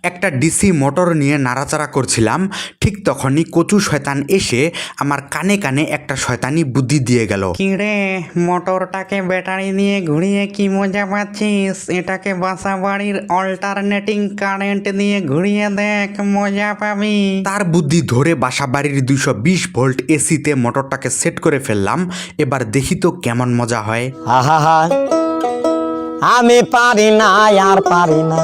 একটা DC motor নিয়ে নাড়াচাড়া করছিলাম, ঠিক তখনই কচু শয়তান এসে আমার কানে কানে একটা শয়তানি বুদ্ধি দিয়ে গেল। কিরে, মোটরটাকে ব্যাটারি দিয়ে ঘুরিয়ে কি মজা পাচ্ছিস? এটাকে বাসা বাড়ির অল্টারনেটিং কারেন্ট দিয়ে ঘুরিয়ে দেখ, মজা পাবি। তার বুদ্ধি ধরে বাসা বাড়ির 220 ভোল্ট এসিতে মোটরটাকে সেট করে ফেললাম। এবার দেখি তো কেমন মজা হয়। আহা, আমি পারি না, আর পারি না।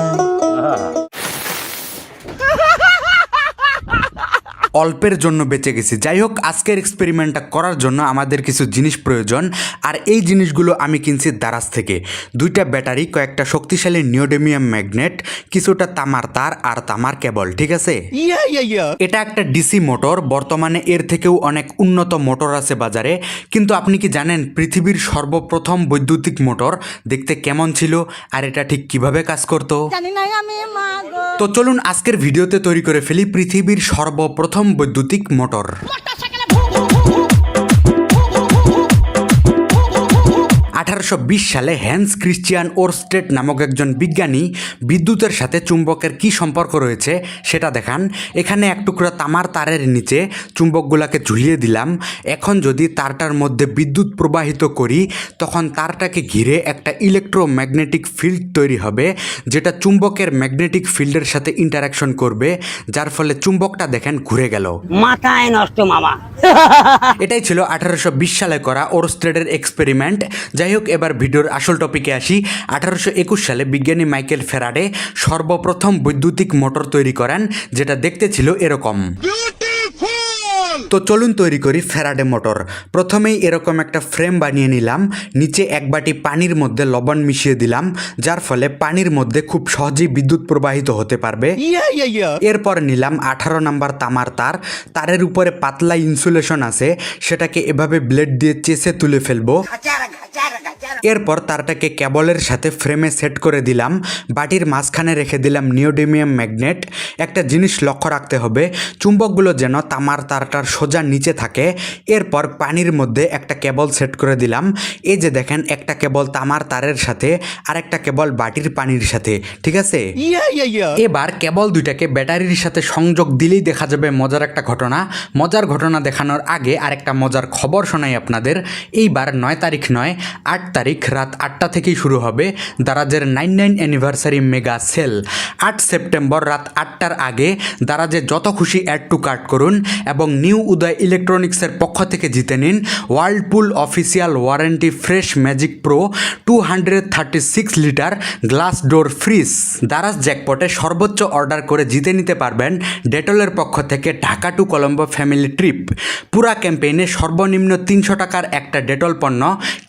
অল্পের জন্য বেঁচে গেছি। যাই হোক, আজকের এক্সপেরিমেন্টটা করার জন্য আমাদের কিছু জিনিস প্রয়োজন, আর এই জিনিসগুলো আমি কিনছি দারাজ থেকে। 2টা ব্যাটারি, কয়েকটা শক্তিশালী নিওডেমিয়াম ম্যাগনেট, কিছুটা তামার তার আর তামার কেবল। ঠিক আছে, এটা একটা ডিসি মোটর। বর্তমানে এর থেকেও অনেক উন্নত মোটর আছে বাজারে, কিন্তু আপনি কি জানেন পৃথিবীর সর্বপ্রথম বৈদ্যুতিক মোটর দেখতে কেমন ছিল আর এটা ঠিক কিভাবে কাজ করতো? তো চলুন আজকের ভিডিওতে তৈরি করে ফেলি পৃথিবীর সর্বপ্রথম বৈদ্যুতিক মোটর। 1820 সালে হ্যান্স ক্রিশ্চিয়ান ওরস্টেড নামক একজন বিজ্ঞানী বিদ্যুতের সাথে চুম্বকের কি সম্পর্ক রয়েছে সেটা দেখান। এখানে এক টুকরা তামার তারের নিচে চুম্বকগুলোকে ঝুলিয়ে দিলাম। এখন যদি তারটার মধ্যে বিদ্যুৎ প্রবাহিত করি, তখন তারটাকে ঘিরে একটা ইলেকট্রোম্যাগনেটিক ফিল্ড তৈরি হবে, যেটা চুম্বকের ম্যাগনেটিক ফিল্ডের সাথে ইন্টারাকশন করবে, যার ফলে চুম্বকটা দেখেন ঘুরে গেল। মাথায় নষ্ট মামা। এটাই ছিল 1820 সালে করা ওরস্টেডের এক্সপেরিমেন্ট। যাই হোক, এবার ভিডিওর আসল টপিকে আসি। 1821 সালে বিজ্ঞানী মাইকেল ফ্যারাডে সর্বপ্রথম বৈদ্যুতিক মোটর তৈরি করেন, যেটা দেখতে ছিল এরকম। তো চলুন তৈরি করি ফ্যারাডে মোটর। প্রথমেই এরকম একটা ফ্রেম বানিয়ে নিলাম। নিচে এক বাটি পানির মধ্যে লবণ মিশিয়ে দিলাম, যার ফলে পানির মধ্যে খুব সহজেই বিদ্যুৎ প্রবাহিত হতে পারবে। এরপর নিলাম 18 নাম্বার তামার তার। তারের উপরে পাতলা ইনসুলেশন আছে, সেটাকে এভাবে ব্লেড দিয়ে চেষে তুলে ফেলবো। এরপর তারটাকে কেবলের সাথে ফ্রেমে সেট করে দিলাম। বাটির মাঝখানে রেখে দিলাম নিওডেমিয়াম ম্যাগনেট। একটা জিনিস লক্ষ্য রাখতে হবে, চুম্বকগুলো যেন তামার তারটার সোজা নিচে থাকে। এরপর পানির মধ্যে একটা কেবল সেট করে দিলাম। এই যে দেখেন, একটা কেবল তামার তারের সাথে আর একটা কেবল বাটির পানির সাথে। ঠিক আছে, এবার কেবল দুইটাকে ব্যাটারির সাথে সংযোগ দিলেই দেখা যাবে মজার একটা ঘটনা। মজার ঘটনা দেখানোর আগে আরেকটা মজার খবর শোনাই আপনাদের। এইবার 9 তারিখ নয়, 8 তারিখ রাত 8টা থেকেই শুরু হবে দারাজের 99 অ্যানিভার্সারি মেগা সেল। 8 সেপ্টেম্বর রাত 8টার আগে দারাজে যত খুশি অ্যাড টু কার্ট করুন এবং নিউ উদয় ইলেকট্রনিক্সের পক্ষ থেকে জিতে নিন Whirlpool official warranty fresh magic pro 236 litre glass door fridge. Daraz জ্যাকপটে সর্বোচ্চ অর্ডার করে জিতে নিতে পারবেন ডেটলের পক্ষ থেকে Dhaka to Colombo family trip. পুরা ক্যাম্পেইনে সর্বনিম্ন 300 টাকার একটা ডেটল পণ্য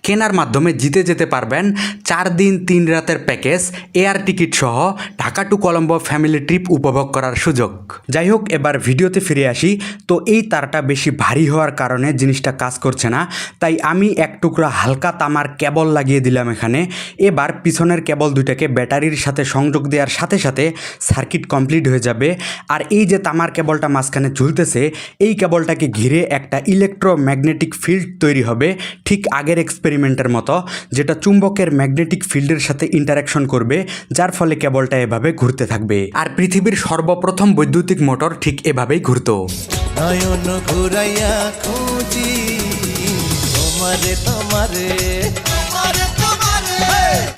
কেনার মাধ্যমে জিতে যেতে পারবেন 4 দিন 3 রাতের প্যাকেজ, এয়ার টিকিট সহ Dhaka to Colombo family trip উপভোগ করার সুযোগ। যাই হোক, এবার ভিডিওতে ফিরে আসি। তো এই তারটা বেশি ভারী হওয়ার কারণে জিনিসটা কাজ করছে না, তাই আমি এক টুকরা হালকা তামার কেবল লাগিয়ে দিলাম এখানে। এবার পিছনের কেবল দুইটাকে ব্যাটারির সাথে সংযোগ দেওয়ার সাথে সাথে সার্কিট কমপ্লিট হয়ে যাবে। আর এই যে তামার কেবলটা মাঝখানে ঝুলতেছে, এই কেবলটাকে ঘিরে একটা ইলেকট্রোম্যাগনেটিক ফিল্ড তৈরি হবে, ঠিক আগের এক্সপেরিমেন্টের মতো, যেটা চুম্বকের ম্যাগনেটিক ফিল্ডের সাথে ইন্টারাকশন করবে, যার ফলে কেবলটা এভাবে ঘুরতে থাকবে। আর পৃথিবীর সর্বপ্রথম বৈদ্যুতিক মোটর ঠিক এভাবেই ঘুরতো। নয়ন ঘুরাইয়া খুঁজি তোমারে তোমারে